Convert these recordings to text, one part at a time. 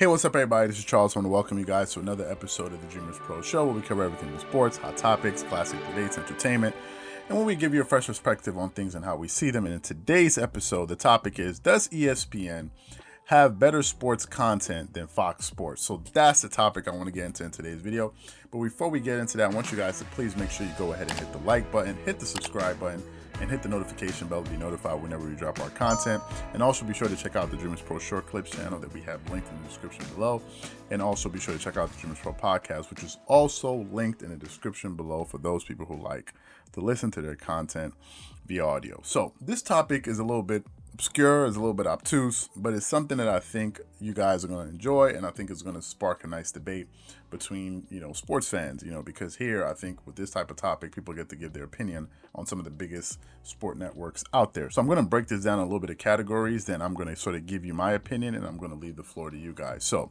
Hey, what's up, everybody? This is Charles. I want to welcome you guys to another episode of the Dreamerspro Show, where we cover everything in sports, hot topics, classic debates, entertainment, and when we give you a fresh perspective on things and how we see them. And in today's episode, the topic is, does ESPN have better sports content than Fox Sports? So that's the topic I want to get into in today's video. But before we get into that, I want you guys to please make sure you go ahead and hit the like button, hit the subscribe button, and hit the notification bell to be notified whenever we drop our content. And also be sure to check out the Dreamerspro Short Clips channel that we have linked in the description below. And also be sure to check out the Dreamerspro Podcast, which is also linked in the description below for those people who like to listen to their content via audio. So this topic is a little bit obscure, is a little bit obtuse, but it's something that I think you guys are going to enjoy, and I think it's going to spark a nice debate between, sports fans, because here I think with this type of topic, people get to give their opinion on some of the biggest sport networks out there. So I'm going to break this down in a little bit of categories, then I'm going to sort of give you my opinion, and I'm going to leave the floor to you guys. So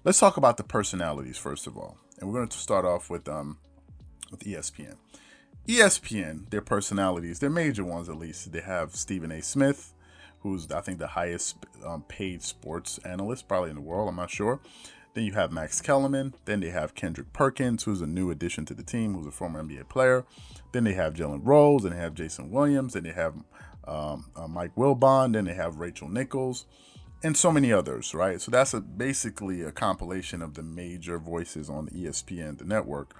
let's talk about the personalities first of all, and we're going to start off with ESPN. ESPN, their personalities, their major ones at least, they have Stephen A. Smith, who's I think the highest paid sports analyst probably in the world. I'm not sure. Then you have Max Kellerman. Then they have Kendrick Perkins, who's a new addition to the team, who's a former NBA player. Then they have Jalen Rose. Then they have Jason Williams. Then they have Mike Wilbon. Then they have Rachel Nichols, and so many others, right? So that's basically a compilation of the major voices on ESPN, the network.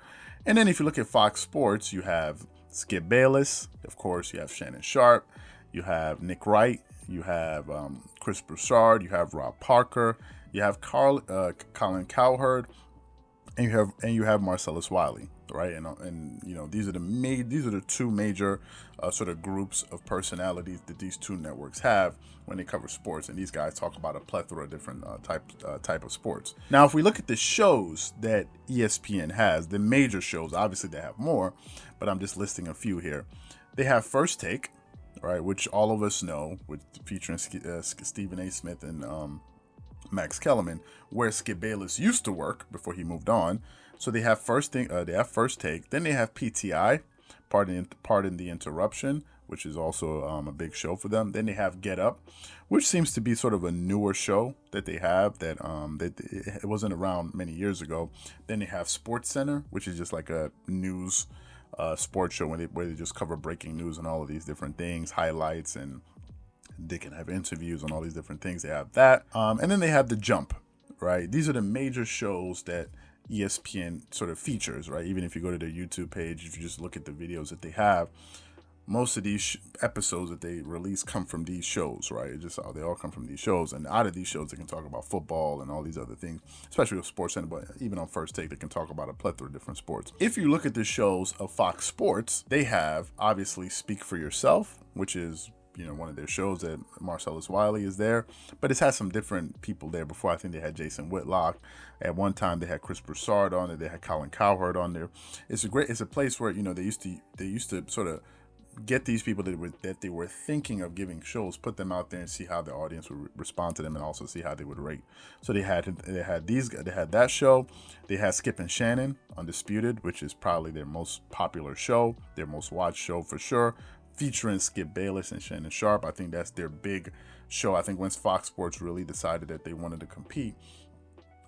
And then if you look at Fox Sports, you have Skip Bayless. Of course, you have Shannon Sharpe. You have Nick Wright. You have Chris Broussard. You have Rob Parker. You have Colin Cowherd, and you have Marcellus Wiley, right? And these are the two major sort of groups of personalities that these two networks have when they cover sports. And these guys talk about a plethora of different type of sports. Now, if we look at the shows that ESPN has, the major shows, obviously they have more, but I'm just listing a few here. They have First Take, right, which all of us know, with featuring Stephen A. Smith and Max Kellerman, where Skip Bayless used to work before he moved on. So they have First Take. Then they have PTI, Pardon the Interruption, which is also a big show for them. Then they have Get Up, which seems to be sort of a newer show that they have that it wasn't around many years ago. Then they have Sports Center, which is just like a news sports show where they just cover breaking news and all of these different things, highlights, and they can have interviews on all these different things. They have that. And then they have The Jump, right? These are the major shows that ESPN sort of features, right? Even if you go to their YouTube page, if you just look at the videos that they have, most of these episodes that they release come from these shows, right? They all come from these shows. And out of these shows, they can talk about football and all these other things, especially with Sports Center, but even on First Take, they can talk about a plethora of different sports. If you look at the shows of Fox Sports, they have, obviously, Speak for Yourself, which is one of their shows that Marcellus Wiley is there, but it's had some different people there before. I think they had Jason Whitlock. At one time, they had Chris Broussard on it. They had Colin Cowherd on there. It's a place where they used to sort of get these people that they were thinking of giving shows, put them out there and see how the audience would respond to them, and also see how they would rate. So they had that show. They had Skip and Shannon, Undisputed, which is probably their most popular show, their most watched show for sure, featuring Skip Bayless and Shannon Sharpe. I think that's their big show. I think once Fox Sports really decided that they wanted to compete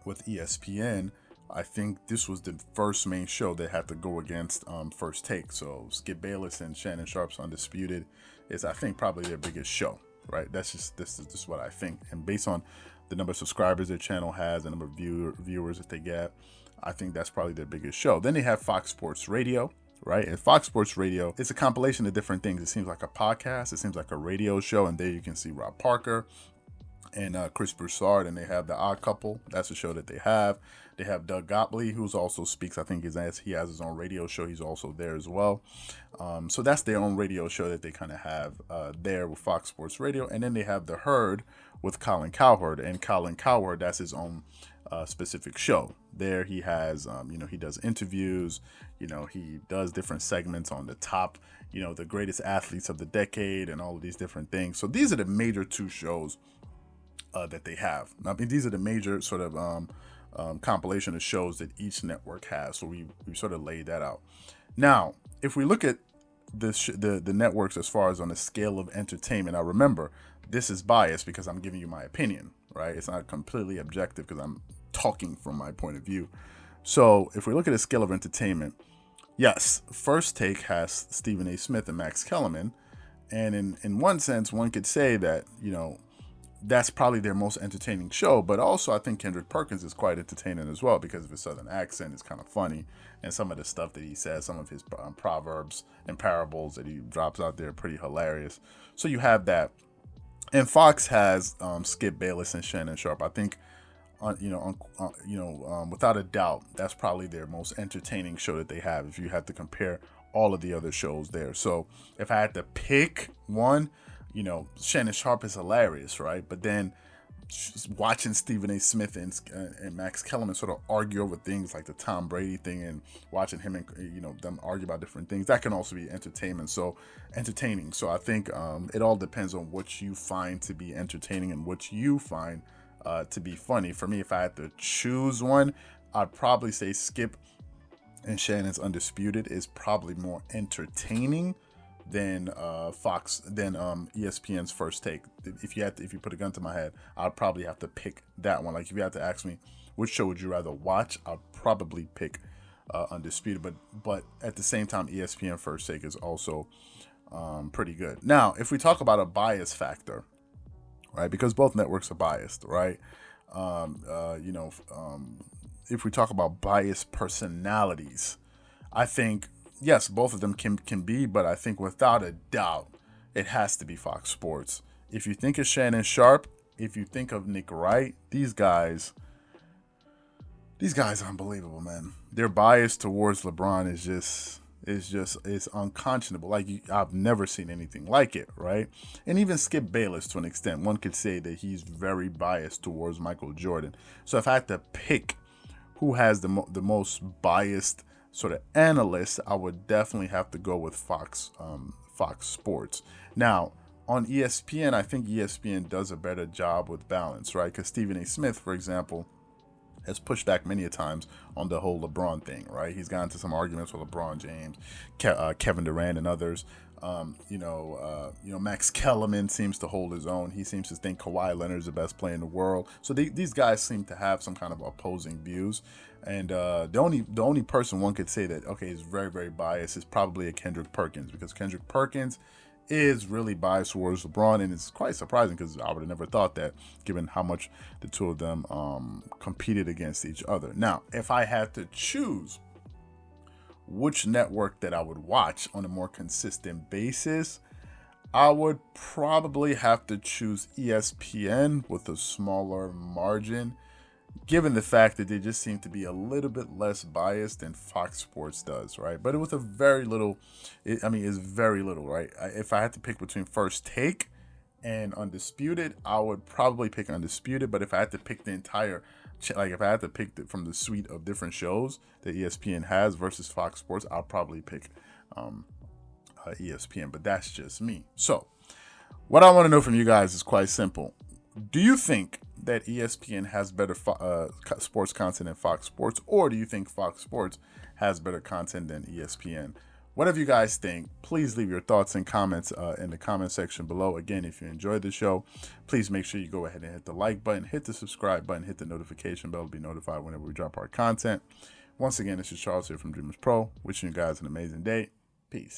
with ESPN, I think this was the first main show that had to go against First Take. So Skip Bayless and Shannon Sharpe's Undisputed is, I think, probably their biggest show, right? This is just what I think. And based on the number of subscribers their channel has, the number of viewers that they get, I think that's probably their biggest show. Then they have Fox Sports Radio, right? And Fox Sports Radio, it's a compilation of different things. It seems like a podcast. It seems like a radio show. And there you can see Rob Parker and Chris Broussard, and they have The Odd Couple. That's a show that they have. They have Doug Gottlieb, who also speaks. I think he has his own radio show. He's also there as well. So that's their own radio show that they kind of have there with Fox Sports Radio. And then they have The Herd with Colin Cowherd. And Colin Cowherd, that's his own specific show. There he has, he does interviews. He does different segments on the top, the greatest athletes of the decade and all of these different things. So these are the major two shows that they have. I mean, these are the major sort of compilation of shows that each network has. So we sort of laid that out. Now, if we look at the networks as far as on the scale of entertainment, now remember, this is biased because I'm giving you my opinion, right? It's not completely objective because I'm talking from my point of view. So if we look at a scale of entertainment, yes, First Take has Stephen A. Smith and Max Kellerman. And in one sense, one could say that, that's probably their most entertaining show. But also, I think Kendrick Perkins is quite entertaining as well because of his southern accent. It's kind of funny. And some of the stuff that he says, some of his proverbs and parables that he drops out there are pretty hilarious. So you have that. And Fox has Skip Bayless and Shannon Sharp. I think, without a doubt, that's probably their most entertaining show that they have if you had to compare all of the other shows there. So if I had to pick one, Shannon Sharp is hilarious, right? But then just watching Stephen A. Smith and Max Kellerman sort of argue over things like the Tom Brady thing, and watching him and them argue about different things, that can also be entertaining. So I think it all depends on what you find to be entertaining and what you find to be funny. For me, if I had to choose one, I'd probably say Skip and Shannon's Undisputed is probably more entertaining than ESPN's First Take. If you put a gun to my head, I'd probably have to pick that one. Like if you had to ask me which show would you rather watch, I'd probably pick Undisputed. But at the same time, ESPN First Take is also pretty good. Now, if we talk about a bias factor, right? Because both networks are biased, right? If we talk about biased personalities, I think, yes, both of them can be, but I think without a doubt, it has to be Fox Sports. If you think of Shannon Sharp, if you think of Nick Wright, these guys are unbelievable, man. Their bias towards LeBron is unconscionable. Like I've never seen anything like it, right? And even Skip Bayless, to an extent, one could say that he's very biased towards Michael Jordan. So if I had to pick who has the most biased sort of analyst, I would definitely have to go with Fox Sports. Now, on ESPN, I think ESPN does a better job with balance, right? Because Stephen A. Smith, for example, has pushed back many a times on the whole LeBron thing, right? He's gotten into some arguments with LeBron James, Kevin Durant, and others. Max Kellerman seems to hold his own. He seems to think Kawhi Leonard is the best player in the world. So these guys seem to have some kind of opposing views. And the only person one could say that, okay, is very, very biased is probably a Kendrick Perkins, because Kendrick Perkins is really biased towards LeBron, and it's quite surprising because I would have never thought that, given how much the two of them competed against each other. Now, if I had to choose which network that I would watch on a more consistent basis, I would probably have to choose ESPN with a smaller margin, given the fact that they just seem to be a little bit less biased than Fox Sports does, right? But with a very little, it's very little, right? If I had to pick between First Take and Undisputed, I would probably pick Undisputed. But if I had to pick the entire, if I had to pick from the suite of different shows that ESPN has versus Fox Sports, I'll probably pick ESPN. But that's just me. So what I want to know from you guys is quite simple. Do you think that ESPN has better sports content than Fox Sports, or do you think Fox Sports has better content than ESPN? Whatever you guys think, please leave your thoughts and comments in the comment section below. Again, if you enjoyed the show, please make sure you go ahead and hit the like button, hit the subscribe button, hit the notification bell to be notified whenever we drop our content. Once again, this is Charles here from Dreamerspro, wishing you guys an amazing day. Peace.